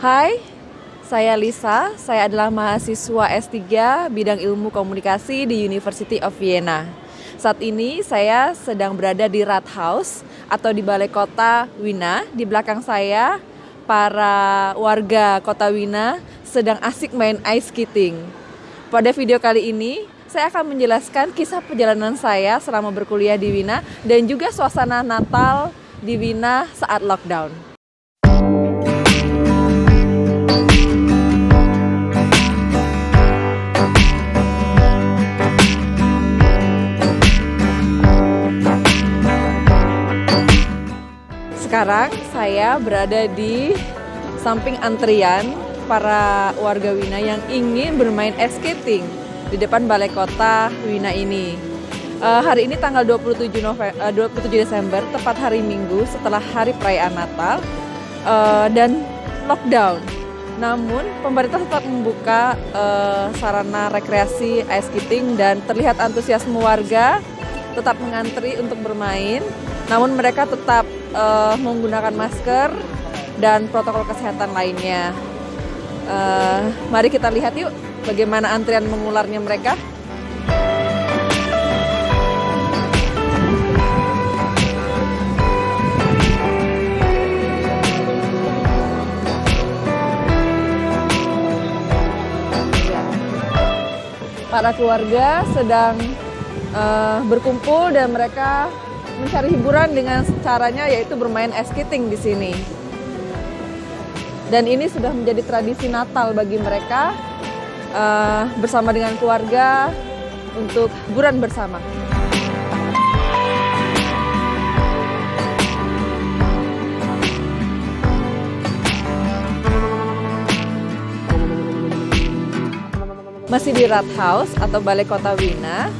Hai, saya Lisa. Saya adalah mahasiswa S3 bidang ilmu komunikasi di University of Vienna. Saat ini saya sedang berada di Rathaus atau di Balai Kota Wina. Di belakang saya, para warga kota Wina sedang asik main ice skating. Pada video kali ini, saya akan menjelaskan kisah perjalanan saya selama berkuliah di Wina dan juga suasana Natal di Wina saat lockdown. Sekarang saya berada di samping antrian para warga Wina yang ingin bermain ice skating di depan Balai Kota Wina ini. Hari ini tanggal 27 Desember, tepat hari Minggu setelah hari perayaan Natal dan lockdown. Namun pemerintah tetap membuka sarana rekreasi ice skating dan terlihat antusiasme warga tetap mengantri untuk bermain. Namun mereka tetap menggunakan masker dan protokol kesehatan lainnya. Mari kita lihat yuk bagaimana antrian mengularnya mereka. Para keluarga sedang berkumpul dan mereka mencari hiburan dengan caranya yaitu bermain ice skating di sini. Dan ini sudah menjadi tradisi Natal bagi mereka bersama dengan keluarga untuk hiburan bersama. Masih di Rathaus atau Balai Kota Wina.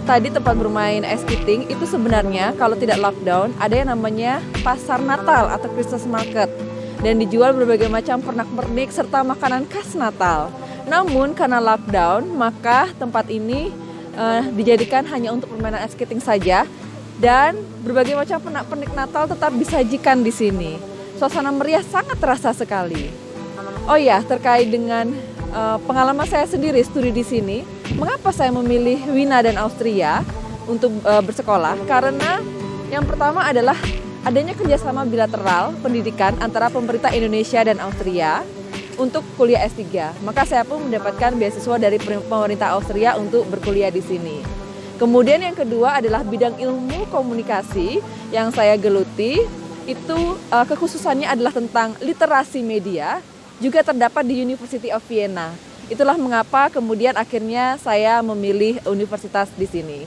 Tadi tempat bermain ice skating itu sebenarnya kalau tidak lockdown ada yang namanya pasar Natal atau Christmas market dan dijual berbagai macam pernak-pernik serta makanan khas Natal. Namun karena lockdown maka tempat ini dijadikan hanya untuk permainan ice skating saja dan berbagai macam pernak-pernik Natal tetap disajikan di sini. Suasana meriah sangat terasa sekali. Oh ya, terkait dengan pengalaman saya sendiri studi di sini, mengapa saya memilih Wina dan Austria untuk bersekolah? Karena yang pertama adalah adanya kerjasama bilateral pendidikan antara pemerintah Indonesia dan Austria untuk kuliah S3. Maka saya pun mendapatkan beasiswa dari pemerintah Austria untuk berkuliah di sini. Kemudian yang kedua adalah bidang ilmu komunikasi yang saya geluti. Itu kekhususannya adalah tentang literasi media, juga terdapat di University of Vienna. Itulah mengapa kemudian akhirnya saya memilih universitas di sini.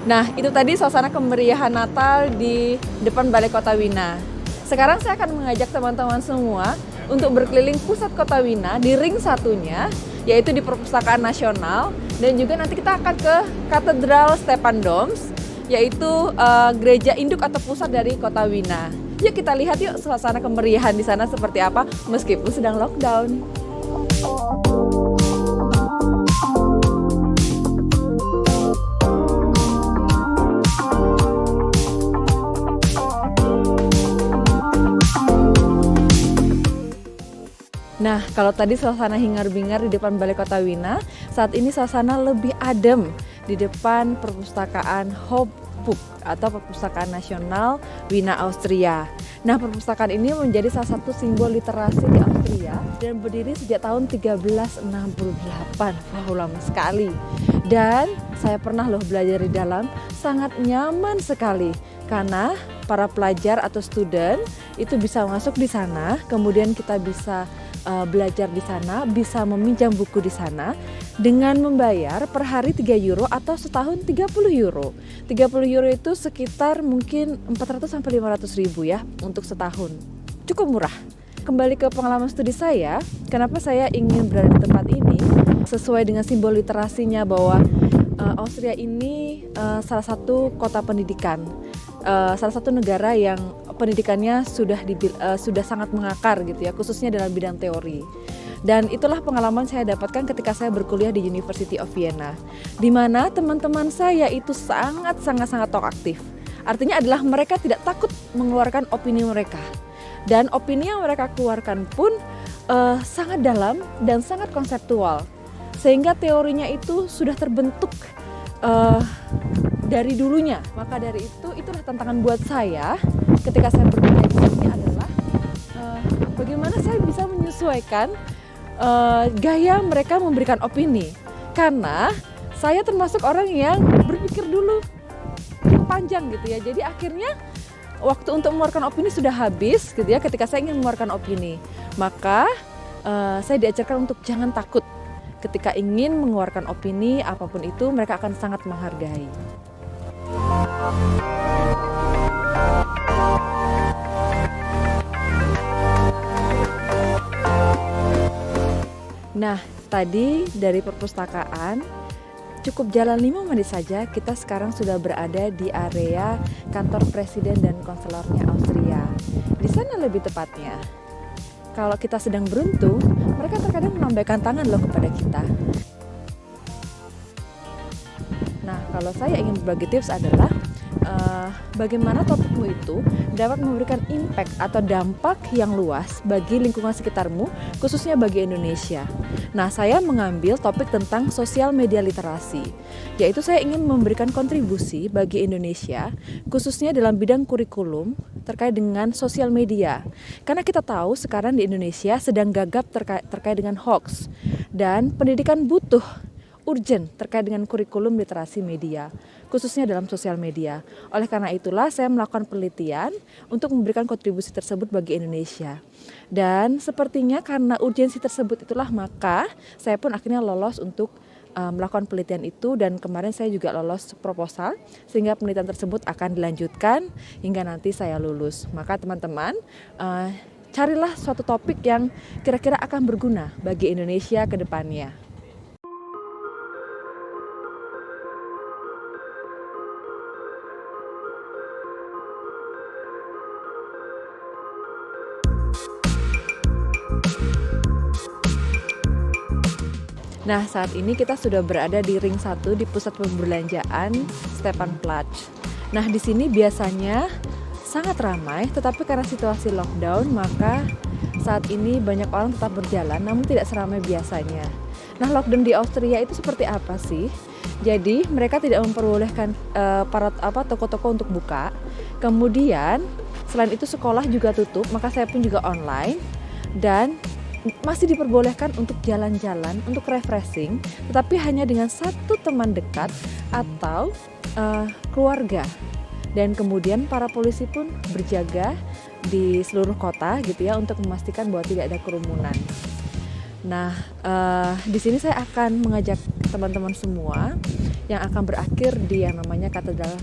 Nah, itu tadi suasana kemeriahan Natal di depan Balai Kota Wina. Sekarang saya akan mengajak teman-teman semua untuk berkeliling pusat kota Wina di ring satunya, yaitu di Perpustakaan Nasional, dan juga nanti kita akan ke Katedral Stephandoms, yaitu gereja induk atau pusat dari kota Wina. Yuk kita lihat yuk suasana kemeriahan di sana seperti apa meskipun sedang lockdown. Nah, kalau tadi suasana hingar-bingar di depan Balai Kota Wina, saat ini suasana lebih adem di depan Perpustakaan Hofburg atau Perpustakaan Nasional Wina, Austria. Nah, perpustakaan ini menjadi salah satu simbol literasi di Austria dan berdiri sejak tahun 1368. Wah, lama sekali. Dan saya pernah belajar di dalam, sangat nyaman sekali karena para pelajar atau student itu bisa masuk di sana, kemudian kita bisa belajar di sana, bisa meminjam buku di sana dengan membayar per hari 3 euro atau setahun 30 euro. 30 euro itu sekitar mungkin 400 sampai 500 ribu ya untuk setahun. Cukup murah. Kembali ke pengalaman studi saya, kenapa saya ingin berada di tempat ini? Sesuai dengan simbol literasinya bahwa Austria ini salah satu kota pendidikan, salah satu negara yang pendidikannya sudah sangat mengakar gitu ya, khususnya dalam bidang teori. Dan itulah pengalaman saya dapatkan ketika saya berkuliah di University of Vienna, di mana teman-teman saya itu sangat talk aktif. Artinya adalah mereka tidak takut mengeluarkan opini mereka. Dan opini yang mereka keluarkan pun sangat dalam dan sangat konseptual. Sehingga teorinya itu sudah terbentuk dari dulunya. Maka dari itu, itulah tantangan buat saya ketika saya berkuliah di sini adalah bagaimana saya bisa menyesuaikan gaya mereka memberikan opini. Karena saya termasuk orang yang berpikir dulu panjang gitu ya. Jadi akhirnya waktu untuk mengeluarkan opini sudah habis gitu ya ketika saya ingin mengeluarkan opini. Maka saya diajarkan untuk jangan takut. Ketika ingin mengeluarkan opini apapun itu, mereka akan sangat menghargai. Nah, tadi dari perpustakaan cukup jalan 5 menit saja, kita sekarang sudah berada di area kantor presiden dan konselornya Austria. Di sana lebih tepatnya. Kalau kita sedang beruntung, mereka terkadang melambaikan tangan loh kepada kita. Nah, kalau saya ingin berbagi tips adalah bagaimana topikmu itu dapat memberikan impact atau dampak yang luas bagi lingkungan sekitarmu, khususnya bagi Indonesia. Nah, saya mengambil topik tentang sosial media literasi, yaitu saya ingin memberikan kontribusi bagi Indonesia, khususnya dalam bidang kurikulum terkait dengan sosial media. Karena kita tahu sekarang di Indonesia sedang gagap terkait dengan hoax, dan pendidikan butuh urgent terkait dengan kurikulum literasi media, khususnya dalam sosial media. Oleh karena itulah saya melakukan penelitian untuk memberikan kontribusi tersebut bagi Indonesia. Dan sepertinya karena urgensi tersebut itulah maka saya pun akhirnya lolos untuk melakukan penelitian itu, dan kemarin saya juga lolos proposal sehingga penelitian tersebut akan dilanjutkan hingga nanti saya lulus. Maka teman-teman, carilah suatu topik yang kira-kira akan berguna bagi Indonesia ke depannya. Nah, saat ini kita sudah berada di ring 1 di pusat perbelanjaan Stephanplatz. Nah, di sini biasanya sangat ramai, tetapi karena situasi lockdown, maka saat ini banyak orang tetap berjalan, namun tidak seramai biasanya. Nah, lockdown di Austria itu seperti apa sih? Jadi, mereka tidak memperbolehkan toko-toko untuk buka. Kemudian, selain itu sekolah juga tutup, maka saya pun juga online. Dan masih diperbolehkan untuk jalan-jalan, untuk refreshing, tetapi hanya dengan satu teman dekat atau keluarga. Dan kemudian para polisi pun berjaga di seluruh kota gitu ya untuk memastikan bahwa tidak ada kerumunan. Nah, di sini saya akan mengajak teman-teman semua yang akan berakhir di yang namanya Katedral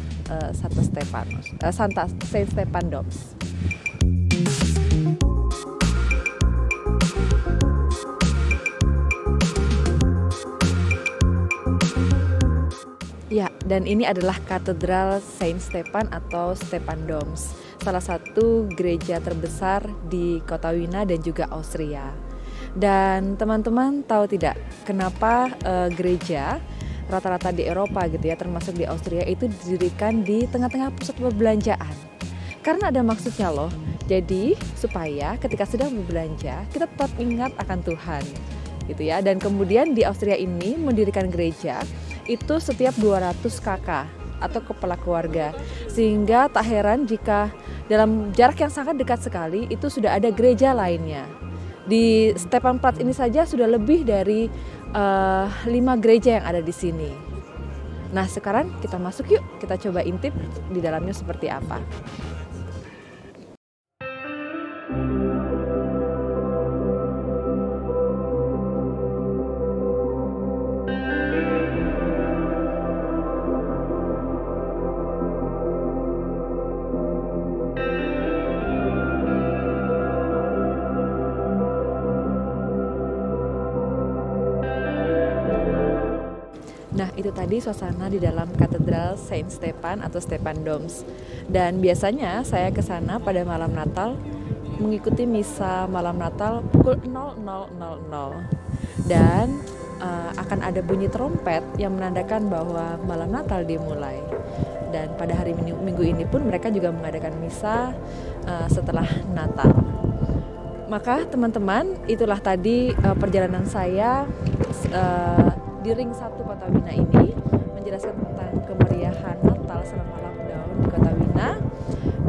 Saint Stephandoms. Ya, dan ini adalah Katedral Saint Stephan atau Stephandoms, salah satu gereja terbesar di kota Wina dan juga Austria. Dan teman-teman tahu tidak kenapa gereja rata-rata di Eropa gitu ya, termasuk di Austria itu didirikan di tengah-tengah pusat perbelanjaan? Karena ada maksudnya loh. Jadi supaya ketika sedang berbelanja kita tetap ingat akan Tuhan, gitu ya. Dan kemudian di Austria ini mendirikan gereja itu setiap 200 kakak atau kepala keluarga, sehingga tak heran jika dalam jarak yang sangat dekat sekali itu sudah ada gereja lainnya. Di Stephanplatz ini saja sudah lebih dari 5 gereja yang ada di sini. Nah, sekarang kita masuk yuk, kita coba intip di dalamnya seperti apa. Nah, itu tadi suasana di dalam Katedral Saint Stephan atau Stephandoms. Dan biasanya saya ke sana pada malam Natal mengikuti misa malam Natal pukul 00.00 dan akan ada bunyi trompet yang menandakan bahwa malam Natal dimulai. Dan pada hari Minggu ini pun mereka juga mengadakan misa setelah Natal. Maka teman-teman, itulah tadi perjalanan saya di Ring 1 Kota Wina ini, menjelaskan tentang kemeriahan Natal selama lockdown di Kota Wina.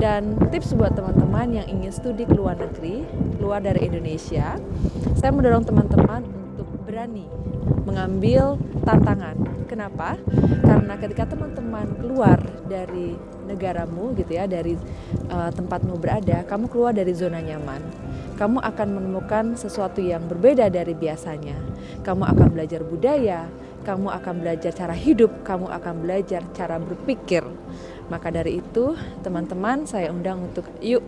Dan tips buat teman-teman yang ingin studi ke luar negeri, keluar dari Indonesia, saya mendorong teman-teman untuk berani mengambil tantangan. Kenapa? Karena ketika teman-teman keluar dari negaramu gitu ya, dari tempatmu berada, kamu keluar dari zona nyaman. Kamu akan menemukan sesuatu yang berbeda dari biasanya. Kamu akan belajar budaya, kamu akan belajar cara hidup, kamu akan belajar cara berpikir. Maka dari itu, teman-teman, saya undang untuk yuk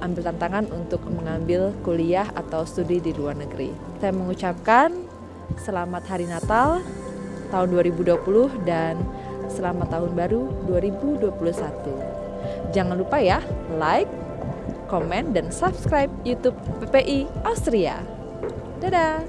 ambil tantangan untuk mengambil kuliah atau studi di luar negeri. Saya mengucapkan selamat Hari Natal tahun 2020 dan selamat tahun baru 2021. Jangan lupa ya, like, komen, dan subscribe YouTube PPI Austria. Dadah!